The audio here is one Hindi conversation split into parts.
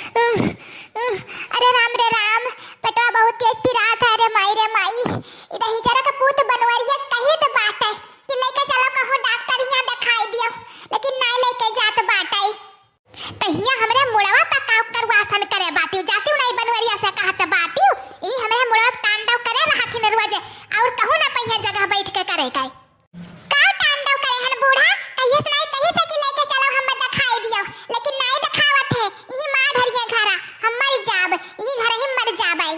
अरे राम रे राम, पेटवा बहुत तेज पिरात है रे माई। इधर हिजरा का पूत बनवरिया कही तो बात है कि लेके चलो कहो डॉक्टर यहाँ दिखाई दियो, लेकिन नहीं लेके जात बात है। तहिया हमरे मुड़वा पकाव करवासन करे बाती जाती नहीं बनवरिया से कहत बाती ई हमरे मुड़वा तांडव करे रहथिन रोज और कहू ना पहिया जगह बैठ के करे का तांडव करे हन बूढ़ा कहिए से नहीं कही थे कि लेके चलो हम दिखाई दियो, लेकिन नहीं दिखावत है। ई मार धरिए घरा हम मर जाब, ई घर ही मर जाबै।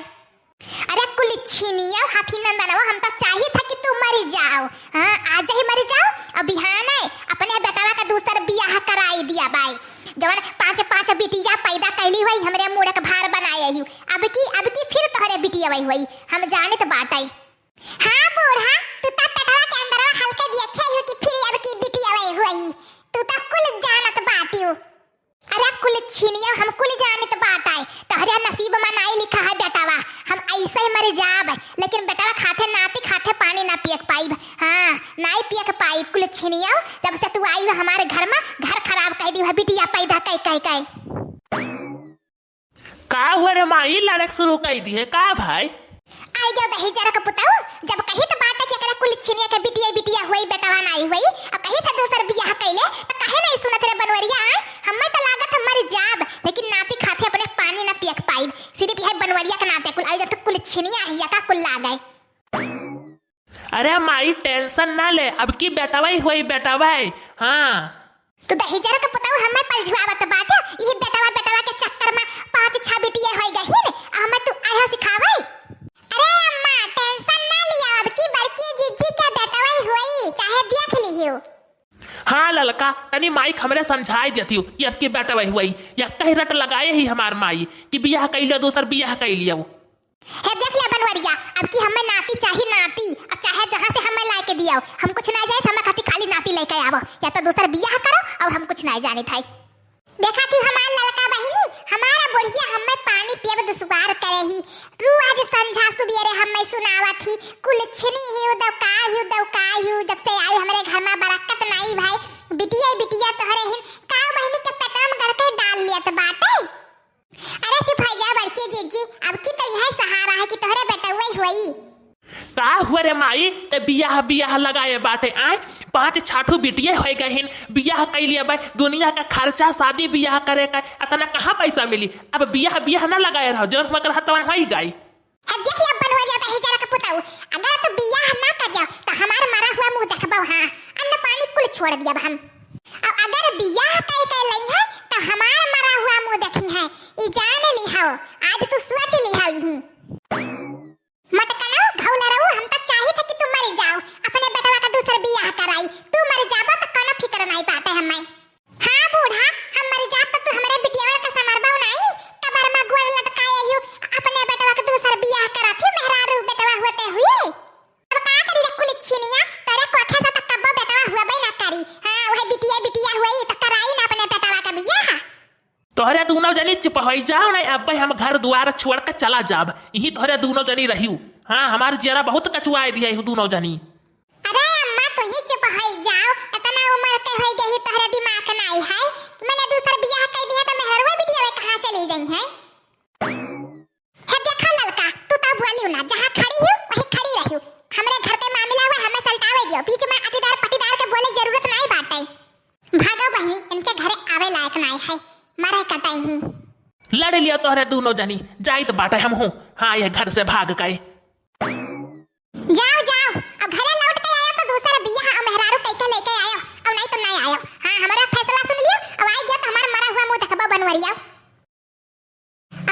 अरे कुल छीनिया हाथी नंदनवा हम तो चाहिए था कि तू मर जाओ। हां आज ही मर जाओ अब बिहान है अपने बेटावा का दूसर बियाह कराई दिया बाई जवन पांच पांच बिटिया पैदा कैली हुई हमरे मुड़क भार बनाए ही अब की फिर तोहरे बिटिया वही हुई हम जाने तो बाटई। हां बूढ़ा तू तो टटवा के अंदर हल्के देखे हो कि फिर अब की बिटिया वही हुई तू तो कुल जानत बाटियो। अरे कुल छीनिया हम कुल जानत बाटई तोहरे नसीब में नहीं लिखा है बेटावा हम ऐसे ही मर जाब, लेकिन बेटावा खाते नाती खाते पानी ना पियक पाइब। हां नहीं पियक पाइब कुल छीनिया जब से तू आई हमारे घर में घर खराब कर दी है बिटिया पैदा कई का हुआ रे माई लड़क शुरू कर दी है का भाई आई गयो दही जरा का पुताऊ जब कही तो बात है कि अगर कुल छिनिया के बिटिया हुई बेटावा नहीं हुई और कही था दूसर बियाह कैले तो कहे नहीं सुनत रे बनवरिया हमें तो लागत हम मर जाब, लेकिन नाती खाते अपने पानी ना पियक पाइब सिर्फ यह बनवरिया के नाते कुल आई जब कुल छिनिया हिया का कुल लागे। अरे माई टेंशन ना ले अब की बेटावा ही हुई बेटावा। हां तो दही जरा का पुताऊ हमें पलझवावत बात ये बेटावा के चक्कर में 5-6 बिटिया होई गई ने हमें तू आया सिखावे। अरे अम्मा टेंशन ना लिया अब की बड़की जीजी का बेटावा ही हुई चाहे देख लियो। हाँ ललका तनी माई हमरे समझाई देती हूँ ये अब की बेटावा ही हुई या कहीं रट लगाए ही हमार माई कि बियाह कैलियो दूसर बियाह कैलियो। है देख ले बनवरिया अब की हमें नाती चाहिए नाती और चाहे जहां से हमें लाके दिया हम कुछ ना जाए हमें खाती खाली नाती लेके आवो या तो दूसरा बियाह करो और हम कुछ नहीं जाने थाई। देखा थी हमार लड़का बहिनी हमारा बुढ़िया हमें पानी पियब दुश्वार करे ही रू आज संझा सुबेरे हमें सुनावा थी कुल छनी ही दवका जब से आई हमारे घर में बरकत नहीं भाई बिटिया तोहरे हिन का बहिनी के पेटम गड़के डाल लिया तो बाटे। अरे चुप हो जा बड़की जीजी अब की तो यह सहारा है कि तोहरे बेटा हुई का हुआ रे माई ते बियाह लगाए बाटे आए 5-6 बिटिया हो गए बियाह कैलिए भाई दुनिया का खर्चा शादी बियाह करे का इतना कहाँ पैसा मिली अब बियाह ना लगाए रहो जब मगर हतवन हो गई। अब देख ले बनवा जाता है जरा का पुताऊ अगर तो बियाह ना कर जाओ तो हमारा मरा हुआ मुंह देखबो। हां अन्न पानी कुल छोड़ दिया हम और अगर बियाह कर लई है तो हमारा मरा हुआ मुंह देखी है ई जान ली हो आज तू सोच ली हो ही मत कनो घौला रहू हम तो चाही था कि तू मर जाओ अपने बेटवा का दूसरा बियाह कराई तू मर जाबो तो कोनो फिक्र नहीं पाते हमें। हां बूढ़ा हम मर जाब तो तू हमारे बिटिया का समरबो नहीं कबर में गोड़ लटकाए ही अपने बेटवा का दूसरा बियाह कराथी मेहरारू बेटवा होते हुए अब का करी रे कुल छिनिया तेरे कोखे से तक कब्बो बेटवा हुआ बे ना करी। हां वह बिटिया हुई तो कराई ना अपने बेटवा का बियाह। तोहरे दोनों जनी चुप हो जाओ ना अब हम घर द्वार छोड़ कर चला जाब यही तोहरे दोनों जनी रही। हाँ हमारे जरा बहुत कचुआए दिया दोनों जनी। अरे अम्मा तू ही चुप हो जाओ इतना उम्र के हो गई तोहरे दिमाग नहीं है मैंने दूसरा बियाह कर दिया तो मेहरवा बिटिया कहां चली गई है देखा ललका तू तो बोलियो ना जहां खड़ी हो वहीं खड़ी रहियो हमरे घर पे मामला हुआ हमें सलटावे दियो बीच में अटीदार पटीदार के बोले जरूरत नहीं बाटे भागो बहनी इनके घर आवे लायक नहीं है मारे कटाई ही लड़ लिया तोहरे दोनों जनी जाई तो बाटे हम हूँ। हाँ ये घर से भाग गए जाओ अब घरे लौट के आयो तो दूसरा बियाह और मेहरारू कई के लेके आयो और नहीं तो नहीं आयो। हां हमारा फैसला सुन लियो अब आई गया तो हमारा मरा हुआ मुंह देखबो बनवरिया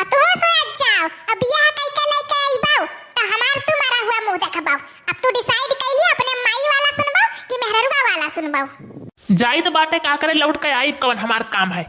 अब तू से जाओ अब बियाह कई के लेके आइबो तो हमार तू मरा हुआ मुंह देखबो अब तू डिसाइड कर लियो अपने माई वाला सुनबो कि मेहरारूवा वाला सुनबो। जाई तो बाटे का करे लौट के आई कौन हमार काम है।